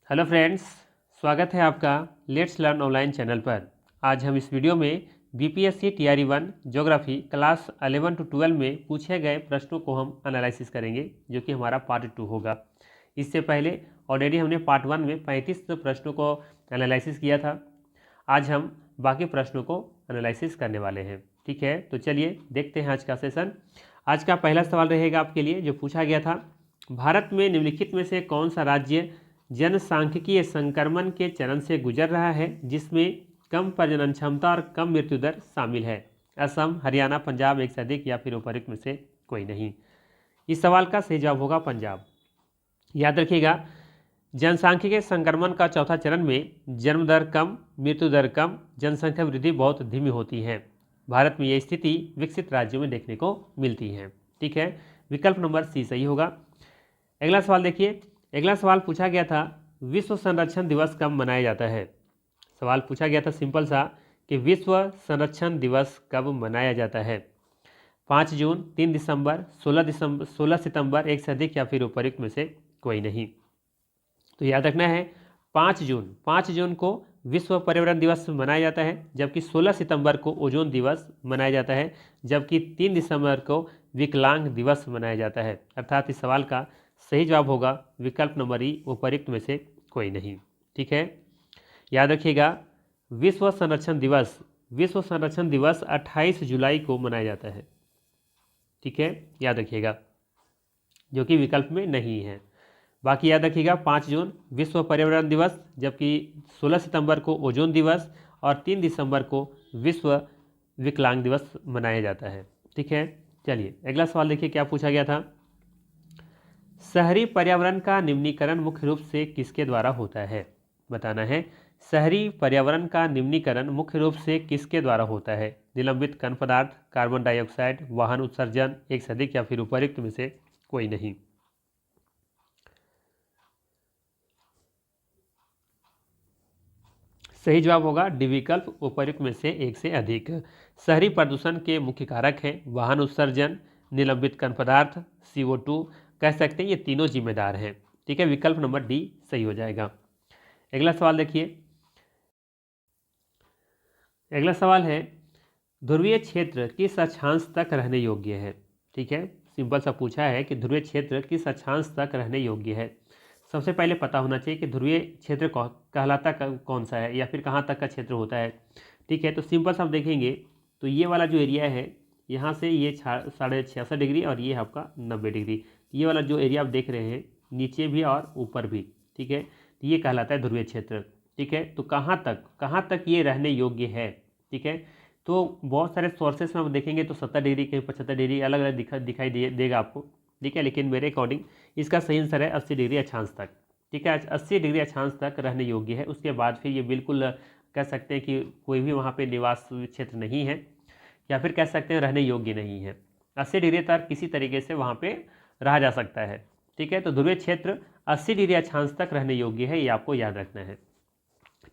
Hello friends, स्वागत है आपका लेट्स लर्न ऑनलाइन चैनल पर। आज हम इस वीडियो में BPSC TRE 1 geography class 11 to 12 में पूछे गए प्रश्नों को हम एनालिसिस करेंगे, जो कि हमारा पार्ट 2 होगा। इससे पहले ऑलरेडी हमने पार्ट 1 में 35 प्रश्नों को एनालिसिस किया था। आज हम बाकी प्रश्नों को एनालिसिस करने वाले हैं। ठीक है, तो चलिए देखते हैं आज का सेशन। आज का पहला सवाल रहेगा आपके लिए, जो पूछा गया था, भारत में निम्नलिखित में से कौन सा राज्य जनसांख्यिकीय संक्रमण के चरण से गुजर रहा है जिसमें कम प्रजनन क्षमता और कम मृत्यु दर शामिल है? असम, हरियाणा, पंजाब, एक से अधिक या फिर उपर्युक्त में से कोई नहीं। इस सवाल का सही जवाब होगा पंजाब। याद रखिएगा, जनसांख्यिकीय संक्रमण का चौथा चरण में जन्म दर कम, मृत्यु दर कम, जनसंख्या वृद्धि बहुत धीमी होती है। भारत में यह स्थिति विकसित राज्यों में देखने को मिलती है। ठीक है, विकल्प नंबर सी सही होगा। अगला सवाल देखिए। अगला सवाल पूछा गया था, विश्व संरक्षण दिवस कब मनाया जाता है? सवाल पूछा गया था सिंपल सा कि विश्व संरक्षण दिवस कब मनाया जाता है? 5 जून, 3 दिसंबर, 16 सितंबर, एक से अधिक या फिर उपर्युक्त में से कोई नहीं। तो याद रखना है 5 जून को विश्व पर्यावरण दिवस मनाया जाता है, जबकि 16 सितंबर को ओजोन दिवस मनाया जाता है, जबकि 3 दिसंबर को विकलांग दिवस मनाया जाता है। अर्थात इस सवाल का सही जवाब होगा विकल्प नंबर ई, उपर्युक्त में से कोई नहीं। ठीक है, याद रखिएगा, विश्व संरक्षण दिवस 28 जुलाई को मनाया जाता है। ठीक है, याद रखिएगा, जो कि विकल्प में नहीं है। बाकी याद रखिएगा, 5 जून विश्व पर्यावरण दिवस, जबकि 16 सितंबर को ओजोन दिवस और 3 दिसंबर को विश्व विकलांग दिवस मनाया जाता है। ठीक है, चलिए अगला सवाल देखिए क्या पूछा गया था। शहरी पर्यावरण का निम्नीकरण मुख्य रूप से किसके द्वारा होता है? बताना है, शहरी पर्यावरण का निम्नीकरण मुख्य रूप से किसके द्वारा होता है? निलंबित कण पदार्थ, कार्बन डाइऑक्साइड, वाहन उत्सर्जन, एक से अधिक या फिर उपर्युक्त में से कोई नहीं। सही जवाब होगा डी विकल्प, उपर्युक्त में से एक से अधिक। शहरी प्रदूषण के मुख्य कारक हैं वाहन उत्सर्जन, निलंबित कण पदार्थ, CO2, कह सकते हैं ये तीनों जिम्मेदार हैं। ठीक है, विकल्प नंबर डी सही हो जाएगा। अगला सवाल देखिए। अगला सवाल है, ध्रुवीय क्षेत्र किस अक्षांश तक रहने योग्य है? ठीक है, सिंपल सा पूछा है कि ध्रुवीय क्षेत्र किस अक्षांश तक रहने योग्य है। सबसे पहले पता होना चाहिए कि ध्रुवीय क्षेत्र कहलाता कौन सा है या फिर कहाँ तक का क्षेत्र होता है। ठीक है, तो सिंपल सा आप देखेंगे तो ये वाला जो एरिया है, यहाँ से ये 66.5 डिग्री और ये आपका 90 डिग्री, ये वाला जो एरिया आप देख रहे हैं नीचे भी और ऊपर भी, ठीक है, तो ये कहलाता है ध्रुवीय क्षेत्र। ठीक है, तो कहाँ तक ये रहने योग्य है? ठीक है, तो बहुत सारे सोर्सेस में हम देखेंगे तो 70 डिग्री, कहीं 75 डिग्री, अलग अलग दिखाई देगा आपको। ठीक है, लेकिन मेरे अकॉर्डिंग इसका सही आंसर है 80 डिग्री अक्षांश तक। ठीक है, 80 डिग्री अक्षांश तक रहने योग्य है। उसके बाद फिर ये बिल्कुल कह सकते हैं कि कोई भी वहाँ पे निवास क्षेत्र नहीं है, या फिर कह सकते हैं रहने योग्य नहीं है। 80 डिग्री तक किसी तरीके से वहाँ पे रहा जा सकता है। ठीक है, तो ध्रुवीय क्षेत्र 80 डिग्री अक्षांश तक रहने योग्य है, ये आपको याद रखना है।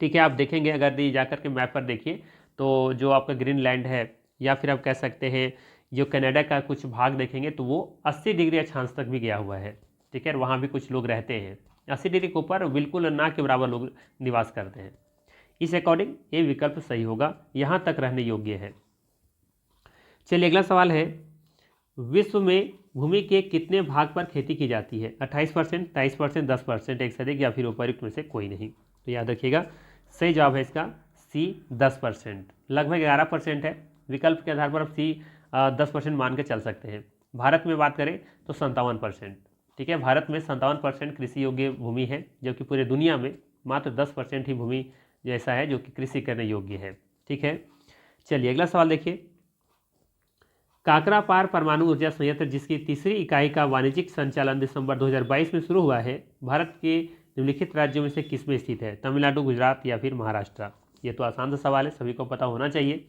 ठीक है, आप देखेंगे अगर जाकर के मैप पर देखिए तो जो आपका ग्रीनलैंड है या फिर आप कह सकते हैं जो कनाडा का कुछ भाग देखेंगे तो वो 80 डिग्री अक्षांश तक भी गया हुआ है। ठीक है, वहाँ भी कुछ लोग रहते हैं 80 डिग्री के ऊपर, बिल्कुल ना के बराबर लोग निवास करते हैं। इस अकॉर्डिंग ये विकल्प सही होगा, यहाँ तक रहने योग्य है। चलिए अगला सवाल है, विश्व में भूमि के कितने भाग पर खेती की जाती है? 28%, 23%, 10%, एक से अधिक या फिर उपर्युक्त में से कोई नहीं। तो याद रखिएगा, सही जवाब है इसका सी 10%, लगभग 11% है। विकल्प के आधार पर आप सी 10% मान के चल सकते हैं। भारत में बात करें तो 57%। ठीक है, भारत में 57% कृषि योग्य भूमि है, जबकि पूरे दुनिया में मात्र 10% ही भूमि जैसा है जो कि कृषि करने योग्य है। ठीक है, चलिए अगला सवाल देखिए। काकरापार परमाणु ऊर्जा संयंत्र, जिसकी तीसरी इकाई का वाणिज्यिक संचालन दिसंबर 2022 में शुरू हुआ है, भारत के निम्नलिखित राज्यों में से किस में स्थित है? तमिलनाडु, गुजरात या फिर महाराष्ट्र? ये तो आसान सा सवाल है, सभी को पता होना चाहिए।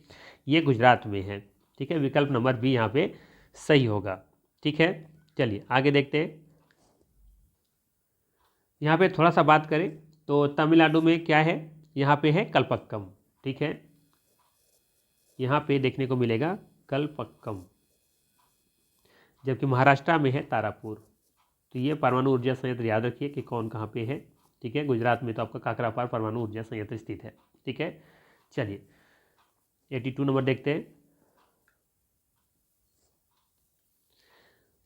ये गुजरात में है। ठीक है, विकल्प नंबर बी यहाँ पे सही होगा। ठीक है, चलिए आगे देखते हैं। यहाँ पे थोड़ा सा बात करें तो तमिलनाडु में क्या है, यहाँ पे है कल्पक्कम। ठीक है, यहाँ पे देखने को मिलेगा कल्पक्कम, जबकि महाराष्ट्र में है तारापुर। तो ये परमाणु ऊर्जा संयंत्र याद रखिए कि कौन कहाँ पे है। ठीक है, गुजरात में तो आपका काकरापार परमाणु ऊर्जा संयंत्र स्थित है। ठीक है, चलिए 82 नंबर देखते हैं।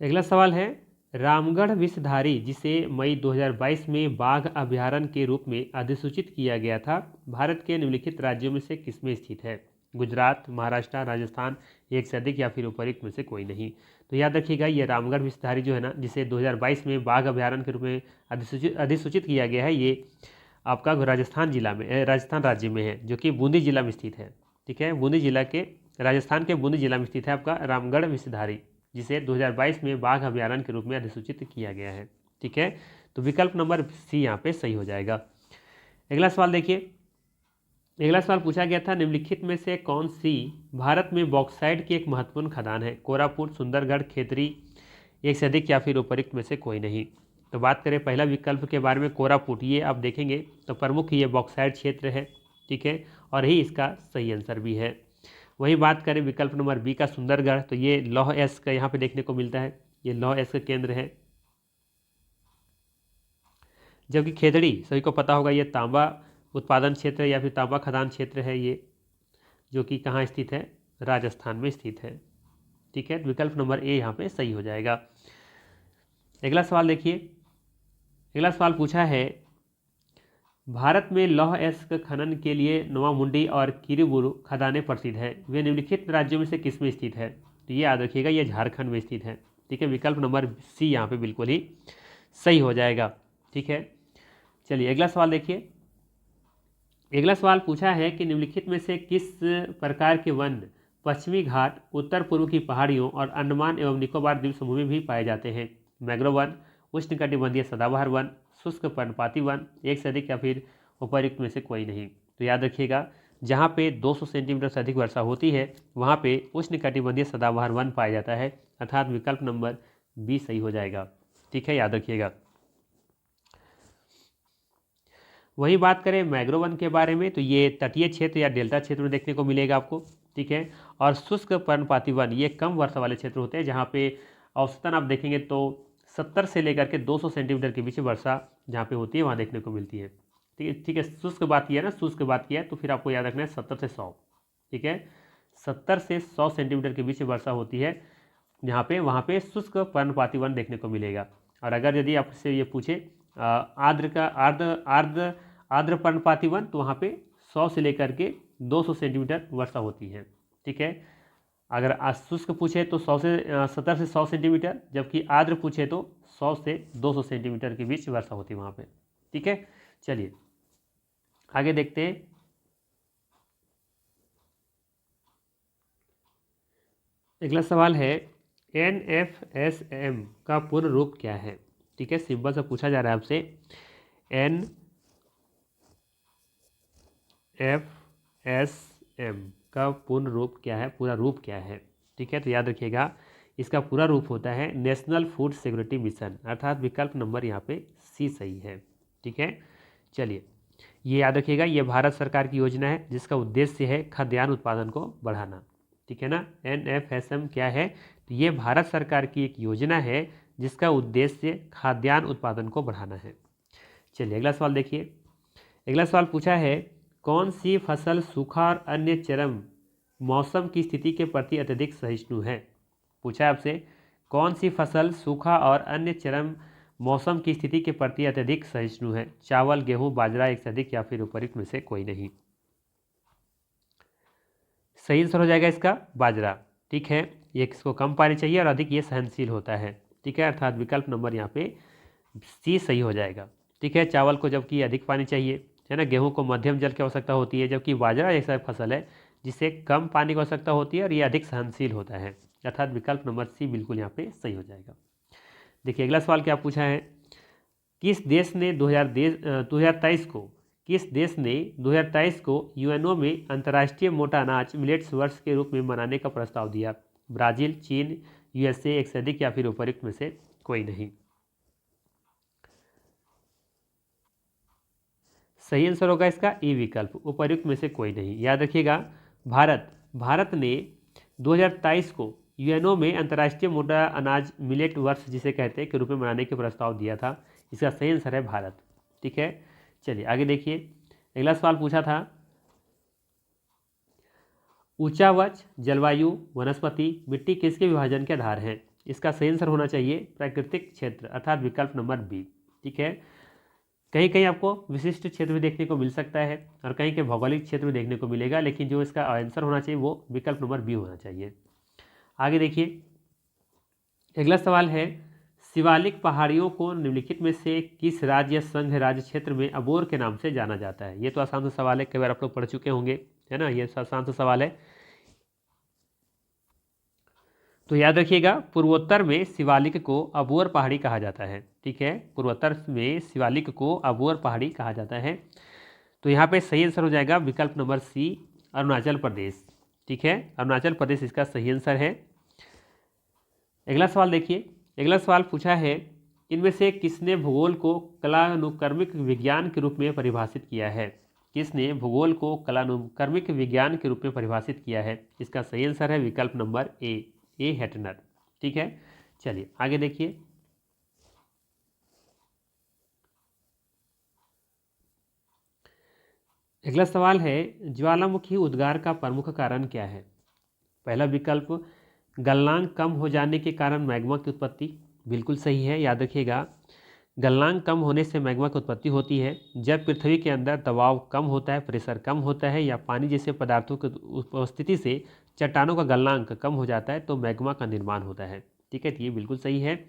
अगला सवाल है, रामगढ़ विषधारी जिसे मई 2022 में बाघ अभयारण्य के रूप में अधिसूचित किया गया था, भारत के निम्नलिखित राज्यों में से किसमें स्थित है? गुजरात, महाराष्ट्र, राजस्थान, एक से अधिक या फिर उपयुक्त में से कोई नहीं। तो याद रखिएगा, ये रामगढ़ विषधारी जो है ना, जिसे 2022 में बाघ अभयारण्य के रूप में अधिसूचित किया गया है, ये आपका राजस्थान जिला में, राजस्थान राज्य में है, जो कि बूंदी जिला में स्थित है। ठीक है, बूंदी जिला के, राजस्थान के बूंदी जिला में स्थित है आपका रामगढ़ विषधारी, जिसे 2022 में बाघ अभयारण्य के रूप में अधिसूचित किया गया है। ठीक है, तो विकल्प नंबर सी यहाँ पे सही हो जाएगा। अगला सवाल देखिए, अगला सवाल पूछा गया था, निम्नलिखित में से कौन सी भारत में बॉक्साइट की एक महत्वपूर्ण खदान है? कोरापुट, सुंदरगढ़, खेतरी, एक से अधिक या फिर उपयुक्त में से कोई नहीं। तो बात करें पहला विकल्प के बारे में, कोरापुट, ये आप देखेंगे तो प्रमुख ये बॉक्साइट क्षेत्र है। ठीक है, और ही इसका सही आंसर भी है। वही बात करें विकल्प नंबर बी का, सुंदरगढ़, तो ये लौह अयस्क का यहाँ पे देखने को मिलता है, ये लौह अयस्क केंद्र है। जबकि खेतड़ी सभी को पता होगा, ये तांबा उत्पादन क्षेत्र या फिर तांबा खदान क्षेत्र है, ये जो कि कहाँ स्थित है? राजस्थान में स्थित है। ठीक है, विकल्प नंबर ए यहाँ पे सही हो जाएगा। अगला सवाल देखिए, अगला सवाल पूछा है, भारत में लौह अयस्क खनन के लिए नोवामुंडी और किरीबुरु खदानें प्रसिद्ध है, वे निम्नलिखित राज्यों में से किस में स्थित है? तो ये याद रखिएगा, ये झारखंड में स्थित है। ठीक है, विकल्प नंबर सी यहाँ पे बिल्कुल ही सही हो जाएगा। ठीक है, चलिए अगला सवाल देखिए, अगला सवाल पूछा है कि निम्नलिखित में से किस प्रकार के वन पश्चिमी घाट, उत्तर पूर्व की पहाड़ियों और अंडमान एवं निकोबार द्वीप समूह में भी पाए जाते हैं? मैंग्रोव वन, उष्णकटिबंधीय सदाबहार वन, शुष्क पर्णपाती वन, एक से अधिक या फिर उपयुक्त में से कोई नहीं। तो याद रखिएगा, जहाँ पे 200 सेंटीमीटर से अधिक वर्षा होती है वहाँ पे उष्णकटिबंधीय सदाबहार वन पाया जाता है, अर्थात विकल्प नंबर बी सही हो जाएगा। ठीक है, याद रखिएगा। वही बात करें मैंग्रोव वन के बारे में, तो ये तटीय क्षेत्र या डेल्टा क्षेत्र में देखने को मिलेगा आपको। ठीक है, और शुष्क पर्णपाती वन ये कम वर्षा वाले क्षेत्र होते हैं, जहाँ पे औसतन आप देखेंगे तो 70 से लेकर के 200 सेंटीमीटर के बीच वर्षा जहाँ पे होती है वहाँ देखने को मिलती है। ठीक है, ठीक है, शुष्क बात किया ना, शुष्क बात किया तो फिर आपको याद रखना है 70 से 100। ठीक है, 70 से 100 सेंटीमीटर के बीच वर्षा होती है जहाँ पे, वहाँ पे शुष्क पर्णपाती वन देखने को मिलेगा। और अगर यदि आपसे ये पूछे आर्द्र पर्णपाती वन, तो वहाँ पे 100 से लेकर के 200 सेंटीमीटर वर्षा होती है। ठीक है, अगर शुष्क पूछे तो 70 से 100 सेंटीमीटर, जबकि आर्द्र पूछे तो 100 से 200 सेंटीमीटर के बीच वर्षा होती है वहाँ पे। ठीक है, चलिए आगे देखते हैं। अगला सवाल है, NFSM का पूर्ण रूप क्या है? ठीक है, सिंपल सा पूछा जा रहा है आपसे, NFSM का पूर्ण रूप क्या है, पूरा रूप क्या है? ठीक है, तो याद रखिएगा, इसका पूरा रूप होता है नेशनल फूड सिक्योरिटी मिशन, अर्थात विकल्प नंबर यहाँ पे सी सही है। ठीक है, चलिए ये याद रखिएगा, ये भारत सरकार की योजना है जिसका उद्देश्य है खाद्यान्न उत्पादन को बढ़ाना। ठीक है ना, NFSM क्या है? तो ये भारत सरकार की एक योजना है जिसका उद्देश्य खाद्यान्न उत्पादन को बढ़ाना है। चलिए अगला सवाल देखिए, अगला सवाल पूछा है, कौन सी फसल सूखा और अन्य चरम मौसम की स्थिति के प्रति अत्यधिक सहिष्णु है? पूछा है आपसे, कौन सी फसल सूखा और अन्य चरम मौसम की स्थिति के प्रति अत्यधिक सहिष्णु है? चावल, गेहूं, बाजरा, एक से अधिक या फिर उपयुक्त में से कोई नहीं। सही आंसर हो जाएगा इसका बाजरा। ठीक है, ये इसको कम पानी चाहिए और अधिक ये सहनशील होता है। ठीक है, अर्थात विकल्प नंबर यहाँ पे सी सही हो जाएगा। ठीक है, चावल को जबकि अधिक पानी चाहिए है ना, गेहूं को मध्यम जल की आवश्यकता होती है, जबकि बाजरा ऐसा फसल है जिसे कम पानी की आवश्यकता होती है और ये अधिक सहनशील होता है, अर्थात विकल्प नंबर सी बिल्कुल यहाँ पे सही हो जाएगा। देखिए अगला सवाल क्या पूछा है, किस देश ने 2023 को यूएनओ में अंतर्राष्ट्रीय मोटा अनाज मिलेट्स वर्ष के रूप में मनाने का प्रस्ताव दिया? ब्राजील, चीन, USA, एक से अधिक या फिर उपयुक्त में से कोई नहीं। सही आंसर होगा इसका ई विकल्प, उपयुक्त में से कोई नहीं। याद रखिएगा, भारत ने 2023 को यूएनओ में अंतर्राष्ट्रीय मोटा अनाज मिलेट वर्ष जिसे कहते हैं के रूप में मनाने के प्रस्ताव दिया था। इसका सही आंसर है भारत। ठीक है। चलिए आगे देखिए, अगला सवाल पूछा था, ऊंचावच, जलवायु, वनस्पति, मिट्टी किसके विभाजन के आधार हैं? इसका सही आंसर होना चाहिए प्राकृतिक क्षेत्र, अर्थात विकल्प नंबर बी। ठीक है, कहीं कहीं आपको विशिष्ट क्षेत्र भी देखने को मिल सकता है और कहीं के भौगोलिक क्षेत्र भी देखने को मिलेगा, लेकिन जो इसका आंसर होना चाहिए वो विकल्प नंबर बी होना चाहिए। आगे देखिए, अगला सवाल है, शिवालिक पहाड़ियों को निम्नलिखित में से किस राज्य या संघ राज्य क्षेत्र में अबोर के नाम से जाना जाता है? ये तो आसान सा सवाल है, कई बार आप लोग पढ़ चुके होंगे, है ना, ये आसान सा सवाल है। तो याद रखिएगा, पूर्वोत्तर में शिवालिक को अबोर पहाड़ी कहा जाता है। ठीक है, पूर्वोत्तर में शिवालिक को अबोर पहाड़ी कहा जाता है। तो यहाँ पे सही आंसर हो जाएगा विकल्प नंबर सी, अरुणाचल प्रदेश। ठीक है, अरुणाचल प्रदेश इसका सही आंसर है। अगला सवाल देखिए, अगला सवाल पूछा है, इनमें से किसने भूगोल को कलानुक्रमिक विज्ञान के रूप में परिभाषित किया है? किसने भूगोल को कलानुक्रमिक विज्ञान के रूप में परिभाषित किया है? इसका सही आंसर है विकल्प नंबर ए हेटनर। ठीक है, चलिए आगे देखिए, अगला सवाल है, ज्वालामुखी उद्गार का प्रमुख कारण क्या है? पहला विकल्प, गलनांक कम हो जाने के कारण मैग्मा की उत्पत्ति, बिल्कुल सही है। याद रखिएगा, गलनांक कम होने से मैग्मा की उत्पत्ति होती है। जब पृथ्वी के अंदर दबाव कम होता है, प्रेशर कम होता है, या पानी जैसे पदार्थों की उपस्थिति से चट्टानों का गलनांक कम हो जाता है, तो मैग्मा का निर्माण होता है। ठीक है, तो ये बिल्कुल सही है।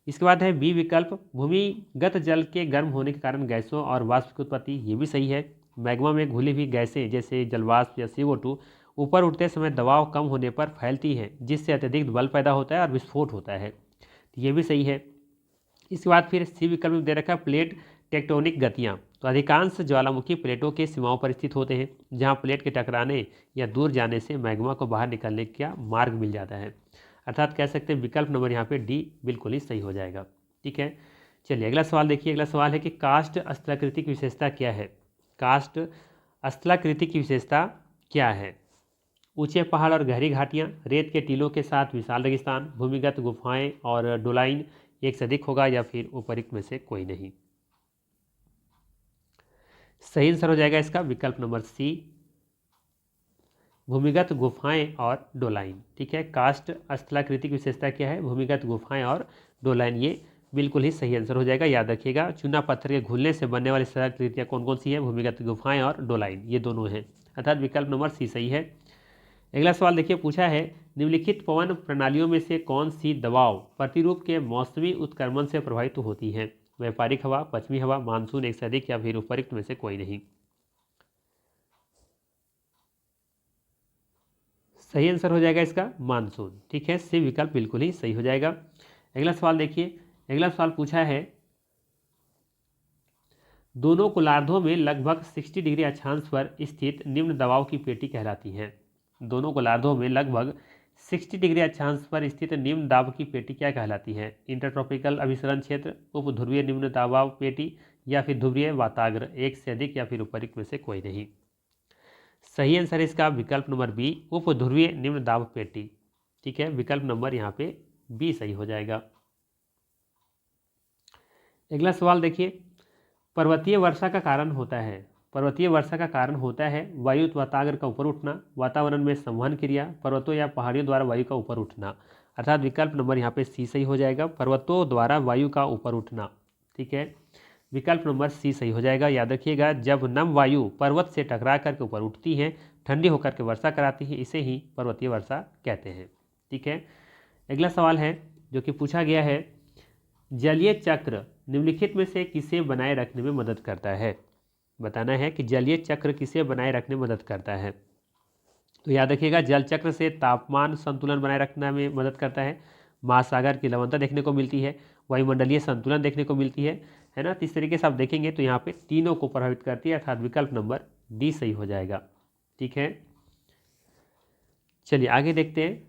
इसके बाद है बी विकल्प, भूमिगत जल के गर्म होने के कारण गैसों और वाष्प की उत्पत्ति, ये भी सही है। मैग्मा में घुली हुई गैसें जैसे जलवाष्प या CO2 ऊपर उठते समय दबाव कम होने पर फैलती हैं, जिससे अत्यधिक बल पैदा होता है और विस्फोट होता है, तो ये भी सही है। इसके बाद फिर सी विकल्प में दे रखा है प्लेट टेक्टोनिक गतियाँ। तो अधिकांश ज्वालामुखी प्लेटों के सीमाओं पर स्थित होते हैं, जहाँ प्लेट के टकराने या दूर जाने से मैग्मा को बाहर निकलने का मार्ग मिल जाता है। अर्थात कह सकते हैं विकल्प नंबर यहाँ पे डी बिल्कुल ही सही हो जाएगा। ठीक है, चलिए अगला सवाल देखिए, अगला सवाल है कि कास्ट स्थलाकृति की विशेषता क्या है? कास्ट स्थलाकृति की विशेषता क्या है? ऊंचे पहाड़ और गहरी घाटियाँ, रेत के टीलों के साथ विशाल रेगिस्तान, भूमिगत गुफाएं और डोलाइन, एक से अधिक होगा, या फिर उपरोक्त में से कोई नहीं। सही आंसर हो जाएगा इसका विकल्प नंबर सी, भूमिगत गुफाएं और डोलाइन। ठीक है, कास्ट स्थलाकृति की विशेषता क्या है? भूमिगत गुफाएं और डोलाइन, ये बिल्कुल ही सही आंसर हो जाएगा। याद रखिएगा, चूना पत्थर के घुलने से बनने वाली स्थलाकृतियाँ कौन कौन सी हैं? भूमिगत गुफाएं और डोलाइन, ये दोनों हैं, अर्थात विकल्प नंबर सी सही है। अगला सवाल देखिए, पूछा है, निम्नलिखित पवन प्रणालियों में से कौन सी दबाव प्रतिरूप के मौसमी उत्क्रमण से प्रभावित होती है? व्यापारिक हवा, पश्चिमी हवा, मानसून, एक से अधिक, या फिर उपरोक्त में से कोई नहीं। सही आंसर हो जाएगा इसका मानसून। ठीक है, सी विकल्प बिल्कुल ही सही हो जाएगा। अगला सवाल देखिए, अगला सवाल पूछा है, दोनों गोलार्धों में लगभग 60 डिग्री अक्षांश पर स्थित निम्न दबाव की पेटी कहलाती हैं। दोनों गोलार्धों में लगभग 60 डिग्री अक्षांश पर स्थित निम्न दाब की पेटी क्या कहलाती है? इंटरट्रॉपिकल अभिसरण क्षेत्र, उपध्रुवीय निम्न दबाव पेटी, या फिर ध्रुवीय वाताग्र, एक से अधिक, या फिर उपरोक्त में से कोई नहीं। सही आंसर है इसका विकल्प नंबर बी, उपध्रुवीय निम्न दाब पेटी। ठीक है, विकल्प नंबर यहाँ पे बी सही हो जाएगा। अगला सवाल देखिए, पर्वतीय वर्षा का कारण होता है, पर्वतीय वर्षा का कारण होता है वायु वाताग्र का ऊपर उठना, वातावरण में संवहन क्रिया, पर्वतों या पहाड़ियों द्वारा वायु का ऊपर उठना, अर्थात विकल्प नंबर यहाँ पे सी सही हो जाएगा, पर्वतों द्वारा वायु का ऊपर उठना। ठीक है, विकल्प नंबर सी सही हो जाएगा। याद रखिएगा, जब नम वायु पर्वत से टकरा करके ऊपर उठती है, ठंडी होकर के वर्षा कराती है, इसे ही पर्वतीय वर्षा कहते हैं। ठीक है, अगला सवाल है जो कि पूछा गया है, जलीय चक्र निम्नलिखित में से किसे बनाए रखने में मदद करता है? बताना है कि जलीय चक्र किसे बनाए रखने में मदद करता है। तो याद रखिएगा, जल चक्र से तापमान संतुलन बनाए रखने में मदद करता है, महासागर की लवणता देखने को मिलती है, वायुमंडलीय संतुलन देखने को मिलती है ना। तो इस तरीके से आप देखेंगे तो यहाँ पे तीनों को प्रभावित करती है, अर्थात विकल्प नंबर डी सही हो जाएगा। ठीक है, चलिए आगे देखते हैं।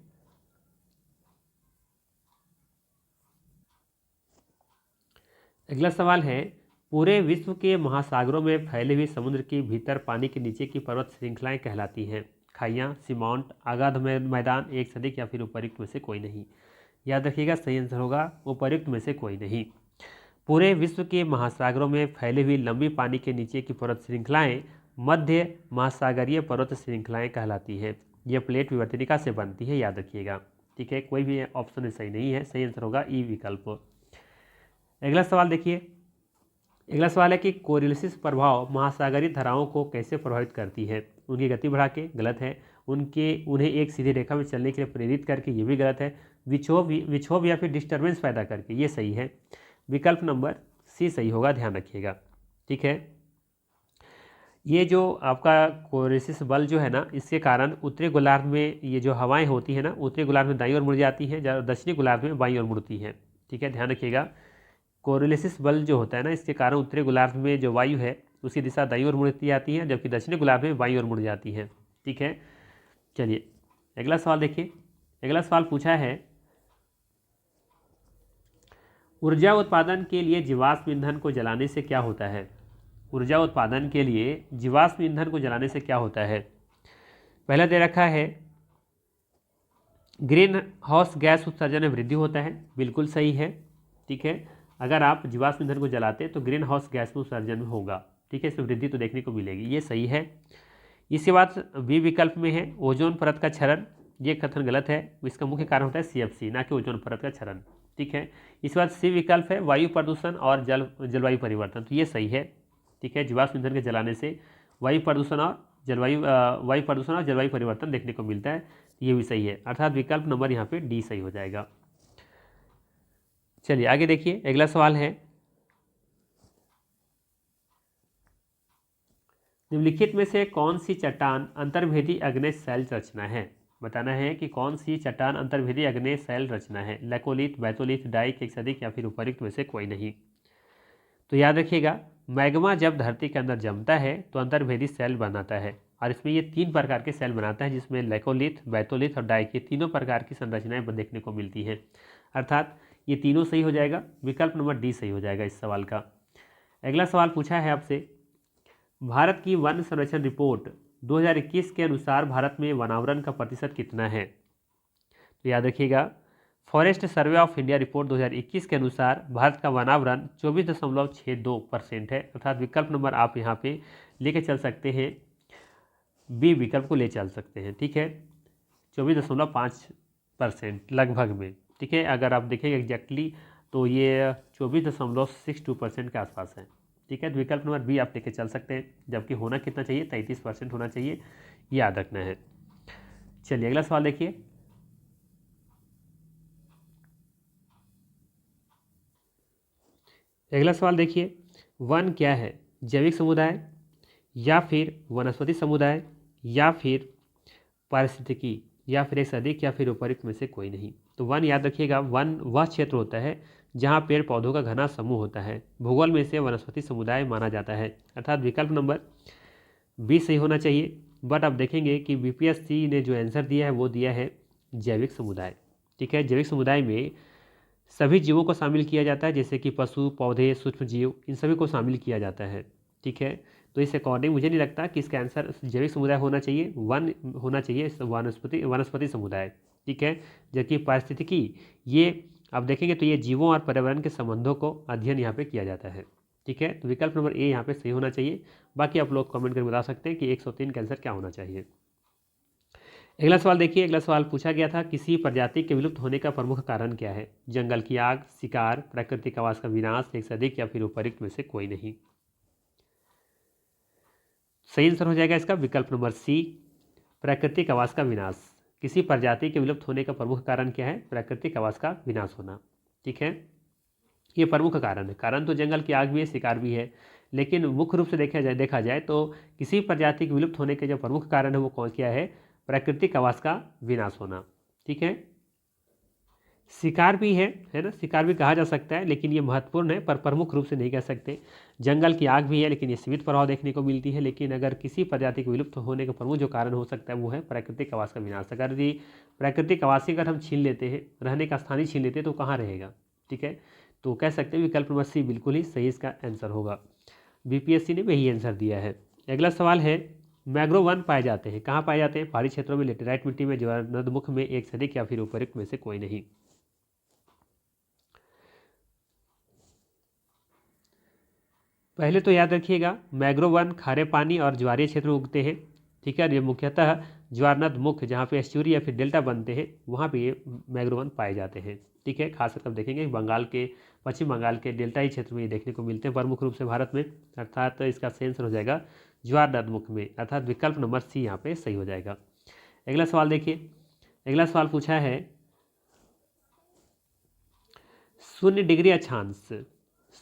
अगला सवाल है, पूरे विश्व के महासागरों में फैले हुए समुद्र के भीतर पानी के नीचे की पर्वत श्रृंखलाएं कहलाती हैं? खाइयाँ, सीमांट, अगाध मैदान, एक से अधिक, या फिर उपरोक्त में से कोई नहीं। याद रखिएगा, सही आंसर होगा उपरोक्त में से कोई नहीं। पूरे विश्व के महासागरों में फैली हुई लंबी पानी के नीचे की पर्वत श्रृंखलाएं मध्य महासागरीय पर्वत श्रृंखलाएं कहलाती हैं। यह प्लेट विवर्तनिका से बनती है, याद रखिएगा। ठीक है, कोई भी ऑप्शन सही नहीं है, सही आंसर होगा ई विकल्प। अगला सवाल देखिए, अगला सवाल है कि कोरियोलिसिस प्रभाव महासागरीय धाराओं को कैसे प्रभावित करती है? उनकी गति बढ़ा के, गलत है। उन्हें एक सीधी रेखा में चलने के लिए प्रेरित करके, ये भी गलत है। विक्षोभ या फिर डिस्टर्बेंस पैदा करके, ये सही है। विकल्प नंबर सी सही होगा, ध्यान रखिएगा। ठीक है, ये जो आपका कोरियोलिसिस बल जो है ना, इसके कारण उत्तरी गोलार्ध में ये जो हवाएं होती हैं ना, उत्तरी गोलार्ध में दाईं ओर मुड़ जाती हैं, दक्षिणी गोलार्ध में बाईं ओर मुड़ती हैं। ठीक है, ध्यान रखिएगा। कोरियोलिसिस बल जो होता है ना, इसके कारण उत्तरी गोलार्ध में जो वायु है उसकी दिशा दाईं ओर मुड़ती जाती है, जबकि दक्षिणी गोलार्ध में बाईं ओर मुड़ जाती है। ठीक है, चलिए अगला सवाल देखिए। अगला सवाल पूछा है, ऊर्जा उत्पादन के लिए जीवाश्म ईंधन को जलाने से क्या होता है? ऊर्जा उत्पादन के लिए जीवाश्म ईंधन को जलाने से क्या होता है? पहला दे रखा है ग्रीन हाउस गैस उत्सर्जन में वृद्धि होता है, बिल्कुल सही है। ठीक है, अगर आप जीवाश्म ईंधन को जलाते हैं तो ग्रीन हाउस गैस में उत्सर्जन होगा। ठीक है, इसमें वृद्धि तो देखने को मिलेगी, ये सही है। इसके बाद बी विकल्प में है ओजोन परत का क्षरण, ये कथन गलत है। इसका मुख्य कारण होता है CFC, ना कि ओजोन परत का क्षरण। ठीक है, इसके बाद सी विकल्प है वायु प्रदूषण और जलवायु परिवर्तन, तो ये सही है। ठीक है, जीवाश्म ईंधन के जलाने से वायु प्रदूषण और जलवायु परिवर्तन देखने को मिलता है, ये भी सही है। अर्थात विकल्प नंबर यहाँ पे डी सही हो जाएगा। चलिए आगे देखिए, अगला सवाल है, निम्नलिखित में से कौन सी चट्टान अंतर्भेदी आग्नेय शैल रचना है? बताना है कि कौन सी चट्टान अंतर्भेदी आग्नेय शैल रचना है। लैकोलिथ, बैथोलिथ, डाइक, एक्सदिक या फिर उपर्युक्त में से कोई नहीं। तो याद रखिएगा, मैग्मा जब धरती के अंदर जमता है तो अंतर्भेदी सेल बनाता है, और इसमें ये 3 प्रकार के सेल बनाता है, जिसमें लैकोलिथ, बैथोलिथ और डाइक, ये तीनों प्रकार की संरचनाएं देखने को मिलती हैं। अर्थात ये तीनों सही हो जाएगा, विकल्प नंबर डी सही हो जाएगा इस सवाल का। अगला सवाल पूछा है आपसे, भारत की वन संरक्षण रिपोर्ट 2021 के अनुसार भारत में वनावरण का प्रतिशत कितना है? तो याद रखिएगा, forest survey of India report 2021 के अनुसार भारत का वनावरण 24.62% है। अर्थात विकल्प नंबर आप यहाँ पे लेके चल सकते हैं, बी विकल्प को ले चल सकते हैं। ठीक है, 24.5% लगभग में। ठीक है, अगर आप देखेंगे एग्जैक्टली तो ये 24.62% के आसपास है। ठीक है, तो विकल्प नंबर बी आप लेके चल सकते हैं, जबकि होना कितना चाहिए, 33% होना चाहिए, याद रखना है। चलिए अगला सवाल देखिए, अगला सवाल देखिए, वन क्या है? जैविक समुदाय या फिर वनस्पति समुदाय या फिर पारिस्थितिकी या फिर एक से अधिक या फिर उपर्युक्त में से कोई नहीं। तो वन याद रखिएगा, वन वह क्षेत्र होता है जहाँ पेड़ पौधों का घना समूह होता है। भूगोल में इसे वनस्पति समुदाय माना जाता है। अर्थात विकल्प नंबर बी सही होना चाहिए। बट आप देखेंगे कि BPSC ने जो आंसर दिया है वो दिया है जैविक समुदाय। ठीक है, जैविक समुदाय में सभी जीवों को शामिल किया जाता है, जैसे कि पशु, पौधे, सूक्ष्म जीव, इन सभी को शामिल किया जाता है। ठीक है, तो इस अकॉर्डिंग मुझे नहीं लगता कि इसका आंसर जैविक समुदाय होना चाहिए, वन होना चाहिए वनस्पति समुदाय। ठीक है, जबकि पारिस्थितिकी, ये आप देखेंगे तो ये जीवों और पर्यावरण के संबंधों को अध्ययन यहाँ पे किया जाता है। ठीक है, तो विकल्प नंबर ए यहाँ पे सही होना चाहिए। बाकी आप लोग कमेंट करके बता सकते हैं कि 103 का आंसर क्या होना चाहिए। अगला सवाल देखिए, अगला सवाल पूछा गया था, किसी प्रजाति के विलुप्त होने का प्रमुख कारण क्या है? जंगल की आग, शिकार, प्राकृतिक आवास का विनाश, एक से अधिक या फिर उपर्युक्त में से कोई नहीं। सही आंसर हो जाएगा इसका विकल्प नंबर सी, प्राकृतिक आवास का विनाश। किसी प्रजाति के विलुप्त होने का प्रमुख कारण क्या है? प्राकृतिक आवास का विनाश होना। ठीक है, ये प्रमुख कारण है। कारण तो जंगल की आग भी है, शिकार भी है, लेकिन मुख्य रूप से देखा जाए तो किसी प्रजाति के विलुप्त होने के जो प्रमुख कारण है वो कौन क्या है? प्राकृतिक आवास का विनाश होना। ठीक है, शिकार भी है ना, शिकार भी कहा जा सकता है, लेकिन ये महत्वपूर्ण है, पर प्रमुख रूप से नहीं कह सकते। जंगल की आग भी है, लेकिन ये सीमित प्रभाव देखने को मिलती है। लेकिन अगर किसी प्रजाति के विलुप्त होने का प्रमुख जो कारण हो सकता है वो है प्राकृतिक आवास का विनाश। अगर ये प्राकृतिक आवास ही अगर हम छीन लेते हैं, रहने का स्थान ही छीन लेते हैं, तो कहाँ रहेगा? ठीक है, तो कह सकते हैं विकल्प नंबर सी बिल्कुल ही सही इसका आंसर होगा। BPSC ने वही आंसर दिया है। अगला सवाल है, मैंग्रोव वन पाए जाते हैं, कहाँ पाए जाते हैं? पहाड़ी क्षेत्रों में, लेटेराइट मिट्टी में, ज्वारनदमुख में, एक से अधिक या फिर उपर्युक्त में से कोई नहीं। पहले तो याद रखिएगा मैंग्रोव वन खारे पानी और ज्वारीय क्षेत्र में उगते हैं, ठीक है। ये मुख्यतः ज्वारनद मुख्य जहाँ पे एस्चुरी या फिर डेल्टा बनते हैं वहाँ पे ये मैंग्रोव वन पाए जाते हैं, ठीक है। खासकर कब देखेंगे बंगाल के, पश्चिम बंगाल के डेल्टाई क्षेत्र में ये देखने को मिलते हैं प्रमुख रूप से भारत में, अर्थात इसका आंसर हो जाएगा ज्वारनद मुख्य में, अर्थात विकल्प नंबर सी यहाँ पे सही हो जाएगा। अगला सवाल देखिए, अगला सवाल पूछा है 0 डिग्री अक्षांश,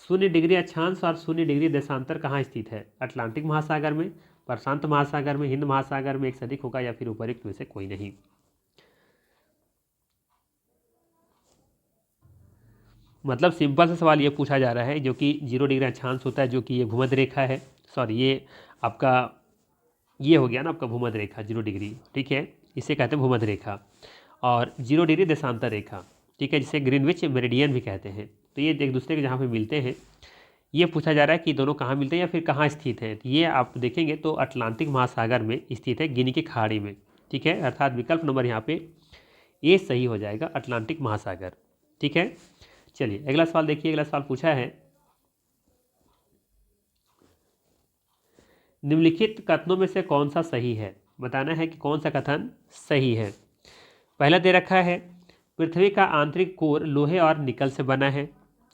0 डिग्री अक्षांश और 0 डिग्री देशांतर कहाँ स्थित है? अटलांटिक महासागर में, प्रशांत महासागर में, हिंद महासागर में, एक से अधिक होगा या फिर उपरोक्त में से कोई नहीं। मतलब सिंपल सा सवाल ये पूछा जा रहा है जो कि 0 डिग्री अक्षांश होता है, जो कि ये भूमध्य रेखा है, सॉरी ये आपका ये हो गया ना आपका भूमध्य रेखा 0 डिग्री, ठीक है, इसे कहते हैं भूमध्य रेखा। और 0 डिग्री देशांतर रेखा, ठीक है, जिसे ग्रीनविच मेरिडियन भी कहते हैं। तो ये एक दूसरे के जहाँ पे मिलते हैं, ये पूछा जा रहा है कि दोनों कहाँ मिलते हैं या फिर कहाँ स्थित हैं। तो ये आप देखेंगे तो अटलांटिक महासागर में स्थित है, गिनी की खाड़ी में, ठीक है, अर्थात विकल्प नंबर यहाँ पे ए सही हो जाएगा, अटलांटिक महासागर, ठीक है। चलिए अगला सवाल देखिए, अगला सवाल पूछा है निम्नलिखित कथनों में से कौन सा सही है? बताना है कि कौन सा कथन सही है। पहला दे रखा है पृथ्वी का आंतरिक कोर लोहे और निकल से बना है,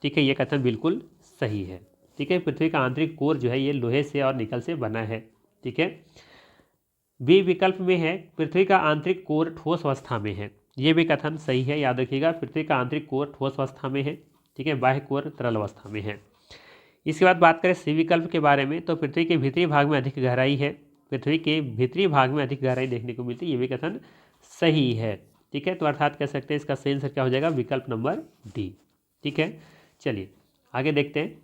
ठीक है, ये कथन बिल्कुल सही है, ठीक है। पृथ्वी का आंतरिक कोर जो है ये लोहे से और निकल से बना है, ठीक है। बी विकल्प में है पृथ्वी का आंतरिक कोर ठोस अवस्था में है, ये भी कथन सही है, याद रखिएगा पृथ्वी का आंतरिक कोर ठोस अवस्था में है, ठीक है, बाह्य कोर तरल अवस्था में है। इसके बाद बात करें सी विकल्प के बारे में, तो पृथ्वी के भीतरी भाग में अधिक गहराई है, पृथ्वी के भीतरी भाग में अधिक गहराई देखने को मिलती है, ये भी कथन सही है, ठीक है। तो अर्थात कह सकते हैं इसका सही आंसर क्या हो जाएगा, विकल्प नंबर डी, ठीक है। चलिए आगे देखते हैं,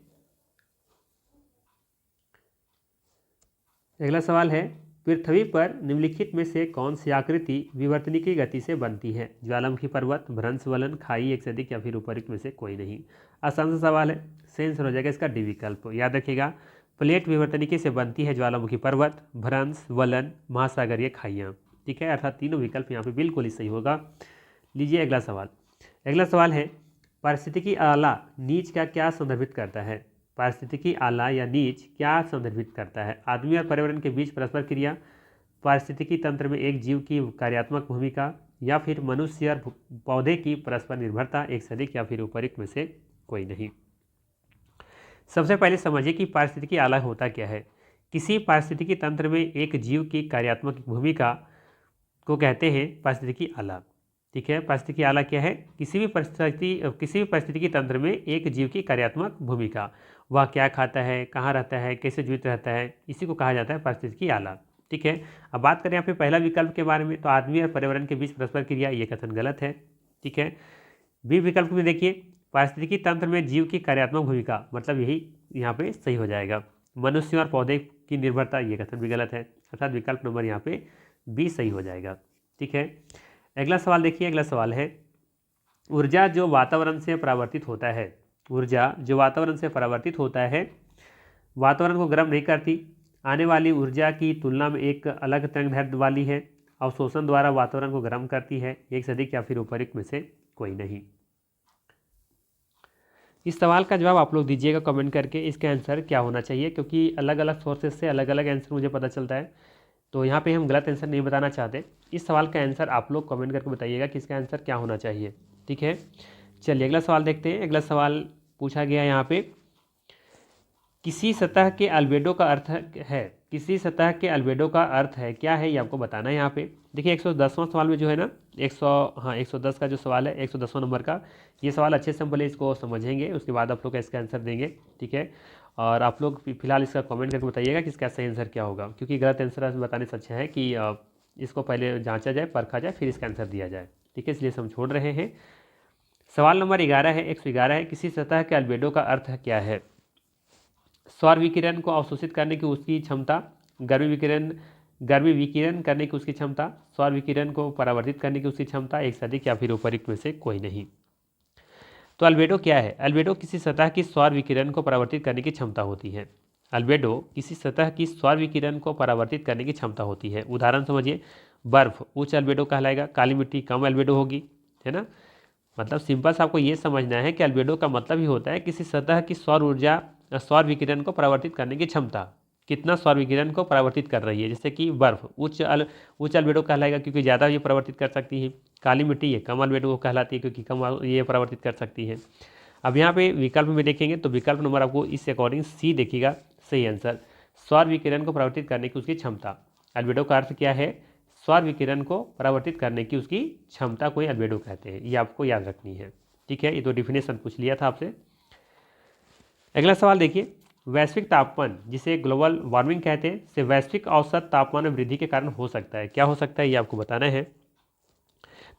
अगला सवाल है पृथ्वी पर निम्नलिखित में से कौन सी आकृति विवर्तनिक की गति से बनती है? ज्वालामुखी पर्वत, भ्रंश वलन, खाई, एक से अधिक या फिर उपरोक्त में से कोई नहीं। आसान सा सवाल है, सही आंसर हो जाएगा इसका डी विकल्प। याद रखिएगा प्लेट विवर्तनिकी से बनती है ज्वालामुखी पर्वत, भ्रंश वलन, महासागरीय खाइयाँ, ठीक है, अर्थात तीनों विकल्प यहाँ पे बिल्कुल ही सही होगा। लीजिए अगला सवाल, अगला सवाल है पारिस्थितिकी आला नीच का क्या संदर्भित करता है? पारिस्थितिकी आला या नीच क्या संदर्भित करता है? आदमी और पर्यावरण के बीच परस्पर क्रिया, पारिस्थितिकी तंत्र में एक जीव की कार्यात्मक भूमिका, या फिर मनुष्य और पौधे की परस्पर निर्भरता, एक से अधिक या फिर उपरोक्त में से कोई नहीं। सबसे पहले समझिए कि पारिस्थितिकी आला होता क्या है। किसी पारिस्थितिकी तंत्र में एक जीव की कार्यात्मक भूमिका को कहते हैं पारिस्थितिकी आला, ठीक है। पारिस्थितिकी आला क्या है? किसी भी परिस्थितिकी तंत्र में एक जीव की कार्यात्मक भूमिका, वह क्या खाता है, कहाँ रहता है, कैसे जीवित रहता है, इसी को कहा जाता है पारिस्थितिकी आला, ठीक है। अब बात करें यहाँ पे पहला विकल्प के बारे में, तो आदमी और पर्यावरण के बीच परस्पर क्रिया, ये कथन गलत है, ठीक है। बी विकल्प में देखिए पारिस्थितिकी तंत्र में जीव की कार्यात्मक भूमिका, मतलब यही यहाँ पे सही हो जाएगा। मनुष्य और पौधे की निर्भरता, ये कथन भी गलत है, अर्थात विकल्प नंबर यहाँ पे बी सही हो जाएगा, ठीक है। अगला सवाल देखिए, अगला सवाल है ऊर्जा जो वातावरण से परावर्तित होता है, ऊर्जा जो वातावरण से परावर्तित होता है वातावरण को गर्म नहीं करती, आने वाली ऊर्जा की तुलना में एक अलग तरंगदैर्ध्य वाली है, अवशोषण द्वारा वातावरण को गर्म करती है, एक से अधिक या फिर उपरोक्त में से कोई नहीं। इस सवाल का जवाब आप लोग दीजिएगा कमेंट करके, इसका आंसर क्या होना चाहिए, क्योंकि अलग अलग सोर्सेज से अलग अलग आंसर मुझे पता चलता है, तो यहाँ पे हम गलत आंसर नहीं बताना चाहते। इस सवाल का आंसर आप लोग कमेंट करके बताइएगा कि इसका आंसर क्या होना चाहिए, ठीक है। चलिए अगला सवाल देखते हैं। अगला सवाल पूछा गया यहाँ पे किसी सतह के अल्बेडो का अर्थ है, किसी सतह के अल्बेडो का अर्थ है, क्या है ये आपको बताना है। यहाँ पे देखिए 110वां सवाल में जो है ना 110 का जो सवाल है 110वां नंबर का, ये सवाल अच्छे से हम पहले इसको समझेंगे, उसके बाद आप लोग इसका आंसर देंगे, ठीक है। और आप लोग फिलहाल इसका कमेंट करके बताइएगा कि इसका सही आंसर क्या होगा, क्योंकि गलत आंसर बताने से अच्छा है कि इसको पहले जांचा जाए, परखा जाए, फिर इसका आंसर दिया जाए, ठीक है, इसलिए हम छोड़ रहे हैं। सवाल नंबर 11 है, 111 है, किसी सतह के अल्बेडो का अर्थ क्या है? सौर विकिरण को अवशोषित करने की उसकी क्षमता, गर्मी विकिरण करने की उसकी क्षमता, सौर विकिरण को परावर्तित करने की उसकी क्षमता, एक से अधिक या फिर उपरोक्त में से कोई नहीं। तो अल्बेडो क्या है? अल्बेडो किसी सतह की सौर विकिरण को परावर्तित करने की क्षमता होती है। अल्बेडो किसी सतह की सौर विकिरण को परावर्तित करने की क्षमता होती है। उदाहरण समझिए, बर्फ उच्च अल्बेडो कहलाएगा, काली मिट्टी कम अल्बेडो होगी, है ना। मतलब सिंपल सा आपको ये समझना है कि अल्बेडो का मतलब ही होता है किसी सतह की सौर विकिरण को परावर्तित करने की क्षमता, कितना सौर विकिरण को परावर्तित कर रही है। जैसे कि बर्फ उच्च अल्बेडो कहलाएगा क्योंकि ज़्यादा ये परावर्तित कर सकती है। काली मिट्टी ये कम अल्बेडो कहलाती है क्योंकि कम ये परावर्तित कर सकती है। अब यहाँ पे विकल्प में देखेंगे तो विकल्प नंबर आपको इस अकॉर्डिंग सी देखिएगा सही आंसर। सौर विकिरण को परावर्तित करने की उसकी क्षमता, अल्बेडो का अर्थ क्या है, सौर विकिरण को परावर्तित करने की उसकी क्षमता को अल्बेडो कहते हैं, ये आपको याद रखनी है। ठीक है, ये तो डिफिनेशन पूछ लिया था आपसे। अगला सवाल देखिए, वैश्विक तापमान जिसे ग्लोबल वार्मिंग कहते हैं से वैश्विक औसत तापमान में वृद्धि के कारण हो सकता है। क्या हो सकता है ये आपको बताना है।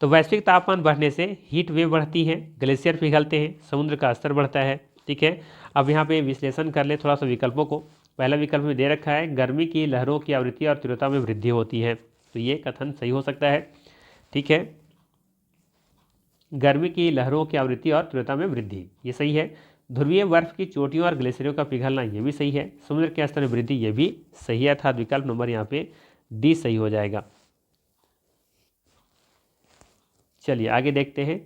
तो वैश्विक तापमान बढ़ने से हीट वेव बढ़ती है, ग्लेशियर पिघलते हैं, समुद्र का स्तर बढ़ता है। ठीक है, अब यहाँ पे विश्लेषण कर ले थोड़ा सा विकल्पों को। पहला विकल्प में दे रखा है गर्मी की लहरों की आवृत्ति और तीव्रता में वृद्धि होती है, तो ये कथन सही हो सकता है। ठीक है, गर्मी की लहरों की आवृत्ति और तीव्रता में वृद्धि, ये सही है। ध्रुवीय बर्फ की चोटियों और ग्लेशियरों का पिघलना, ये भी सही है। समुद्र के स्तर में वृद्धि, ये भी सही है, अर्थात विकल्प नंबर यहाँ पे डी सही हो जाएगा। चलिए आगे देखते हैं।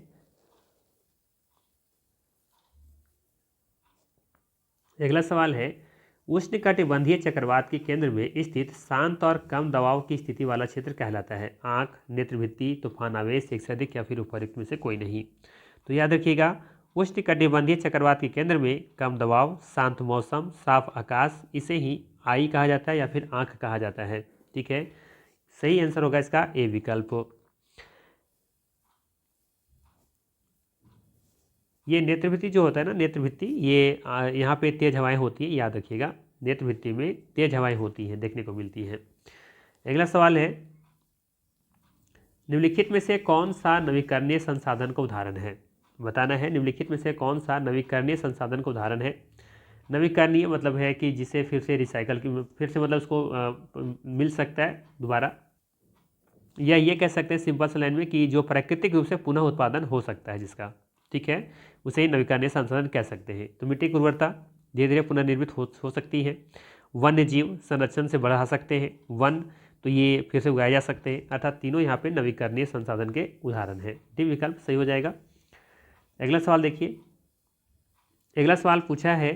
अगला सवाल है, उष्णकटिबंधीय चक्रवात के केंद्र में स्थित शांत और कम दबाव की स्थिति वाला क्षेत्र कहलाता है। आंख, नेत्रभित्ति, तूफान आवेश, एक से अधिक या फिर उपयुक्त में से कोई नहीं। तो याद रखिएगा, उष्णकटिबंधीय चक्रवात के केंद्र में कम दबाव, शांत मौसम, साफ आकाश, इसे ही आई कहा जाता है या फिर आंख कहा जाता है। ठीक है, सही आंसर होगा इसका ए विकल्प। ये नेत्रभित्ति जो होता है ना, नेत्रभित्ति ये यहाँ पे तेज हवाएं होती हैं, याद रखिएगा, नेत्रभित्ति में तेज हवाएं होती हैं, देखने को मिलती हैं। अगला सवाल है, निम्नलिखित में से कौन सा नवीकरणीय संसाधन का उदाहरण है। बताना है निम्नलिखित में से कौन सा नवीकरणीय संसाधन का उदाहरण है। नवीकरणीय मतलब है कि जिसे फिर से रिसाइकल फिर से मतलब उसको मिल सकता है दोबारा, या ये कह सकते हैं सिंपल सा लाइन में कि जो प्राकृतिक रूप से पुनः उत्पादन हो सकता है जिसका, ठीक है, उसे ही नवीकरणीय संसाधन कह सकते हैं। तो मिट्टी की उर्वरता धीरे धीरे पुनर्निर्मित हो सकती है। वन्य जीव संरक्षण से बढ़ा सकते हैं, वन तो ये फिर से उगाए जा सकते हैं, अर्थात तीनों यहाँ पे नवीकरणीय संसाधन के उदाहरण हैं। डी विकल्प सही हो जाएगा। अगला सवाल देखिए, अगला सवाल पूछा है,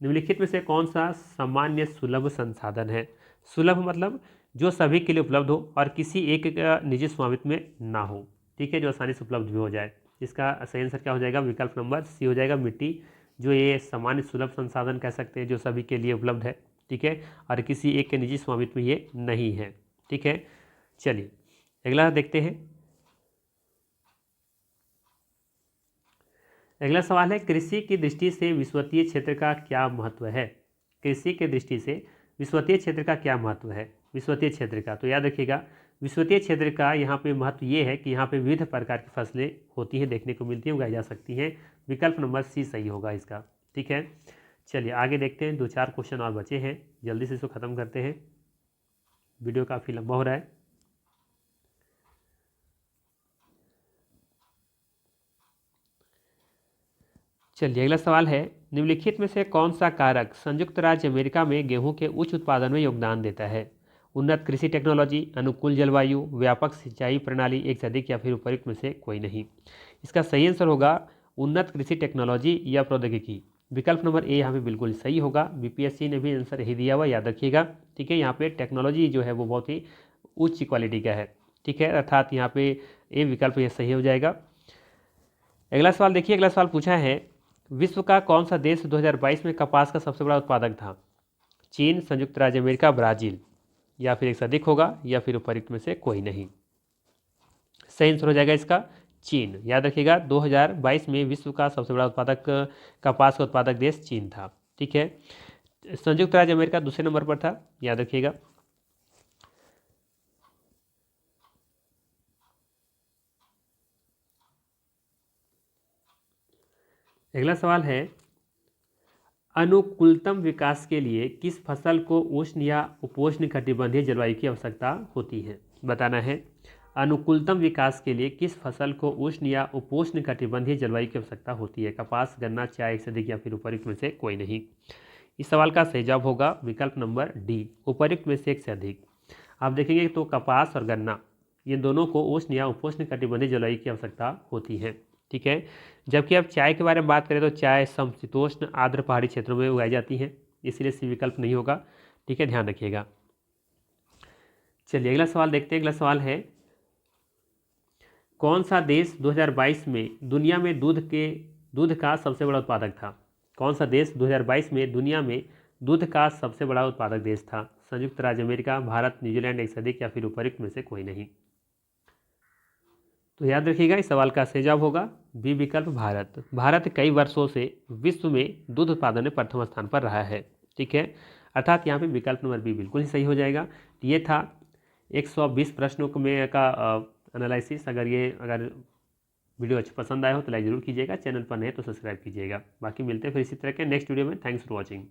निम्नलिखित में से कौन सा सामान्य सुलभ संसाधन है। सुलभ मतलब जो सभी के लिए उपलब्ध हो और किसी एक का निजी स्वामित्व में ना हो। ठीक है, जो आसानी से उपलब्ध भी हो जाए। इसका सही आंसर क्या हो जाएगा, विकल्प नंबर सी हो जाएगा, मिट्टी, जो ये सामान्य सुलभ संसाधन कह सकते हैं, जो सभी के लिए उपलब्ध है। ठीक है, और किसी एक के निजी स्वामित्व में ये नहीं है। ठीक है, चलिए अगला देखते हैं। अगला सवाल है, कृषि की दृष्टि से विषुवतीय क्षेत्र का क्या महत्व है। कृषि के दृष्टि से विषुवतीय क्षेत्र का क्या महत्व है। विषुवतीय क्षेत्र का तो याद रखिएगा, विषुवतीय क्षेत्र का यहाँ पे महत्व ये है कि यहाँ पे विविध प्रकार की फसलें होती हैं, देखने को मिलती हैं, उगाई जा सकती हैं। विकल्प नंबर सी सही होगा इसका। ठीक है, चलिए आगे देखते हैं। 2-4 क्वेश्चन और बचे हैं, जल्दी से इसको ख़त्म करते हैं, वीडियो काफ़ी लंबा हो रहा है। चलिए अगला सवाल है, निम्नलिखित में से कौन सा कारक संयुक्त राज्य अमेरिका में गेहूं के उच्च उत्पादन में योगदान देता है। उन्नत कृषि टेक्नोलॉजी, अनुकूल जलवायु, व्यापक सिंचाई प्रणाली, एक से अधिक या फिर उपयुक्त में से कोई नहीं। इसका सही आंसर होगा उन्नत कृषि टेक्नोलॉजी या प्रौद्योगिकी। विकल्प नंबर ए यहाँ पे बिल्कुल सही होगा। बीपीएससी ने भी आंसर यही दिया हुआ, याद रखिएगा। ठीक है, यहाँ पे टेक्नोलॉजी जो है वो बहुत ही उच्च क्वालिटी का है। ठीक है, अर्थात यहाँ पे ए विकल्प ये सही हो जाएगा। अगला सवाल देखिए, अगला सवाल पूछा है, विश्व का कौन सा देश 2022 में कपास का सबसे बड़ा उत्पादक था। चीन, संयुक्त राज्य अमेरिका, ब्राजील, या फिर एक से अधिक होगा या फिर उपयुक्त में से कोई नहीं। सही आंसर हो जाएगा इसका चीन। याद रखिएगा 2022 में विश्व का सबसे बड़ा उत्पादक कपास का उत्पादक देश चीन था। ठीक है, संयुक्त राज्य अमेरिका दूसरे नंबर पर था, याद रखिएगा। अगला सवाल है, अनुकूलतम विकास के लिए किस फसल को उष्ण या उपोष्ण कटिबंधीय जलवायु की आवश्यकता होती है। बताना है, अनुकूलतम विकास के लिए किस फसल को उष्ण या उपोष्ण कटिबंधीय जलवायु की आवश्यकता होती है। कपास, गन्ना, चाय, एक से अधिक या फिर उपयुक्त में से कोई नहीं। इस सवाल का सही जवाब होगा विकल्प नंबर डी, उपयुक्त में से एक से अधिक। आप देखेंगे तो कपास और गन्ना ये दोनों को उष्ण या उपोष्ण कटिबंधीय जलवायु की आवश्यकता होती है। ठीक है। जबकि अब चाय के बारे में बात करें तो चाय समशीतोष्ण आर्द्र पहाड़ी क्षेत्रों में उगाई जाती है, इसलिए सी विकल्प नहीं होगा। ठीक है, ध्यान रखिएगा। चलिए अगला सवाल देखते हैं। अगला सवाल है, कौन सा देश 2022 में दुनिया में दूध का सबसे बड़ा उत्पादक था? कौन सा देश 2022 में दुनिया में दूध का सबसे बड़ा उत्पादक देश था? संयुक्त राज्य अमेरिका, भारत, न्यूजीलैंड, एक से अधिक या फिर उपरोक्त में से कोई नहीं। तो याद रखिएगा, इस सवाल का सही जवाब होगा बी विकल्प, भारत। भारत कई वर्षों से विश्व में दूध उत्पादन में प्रथम स्थान पर रहा है। ठीक है, अर्थात यहाँ पे विकल्प नंबर बी बिल्कुल ही सही हो जाएगा। तो ये था 120 प्रश्नों में का एनालिसिस। अगर वीडियो अच्छा पसंद आया हो तो लाइक जरूर कीजिएगा, चैनल पर नए तो सब्सक्राइब कीजिएगा। बाकी मिलते हैं फिर इसी तरह के नेक्स्ट वीडियो में। Thanks for watching.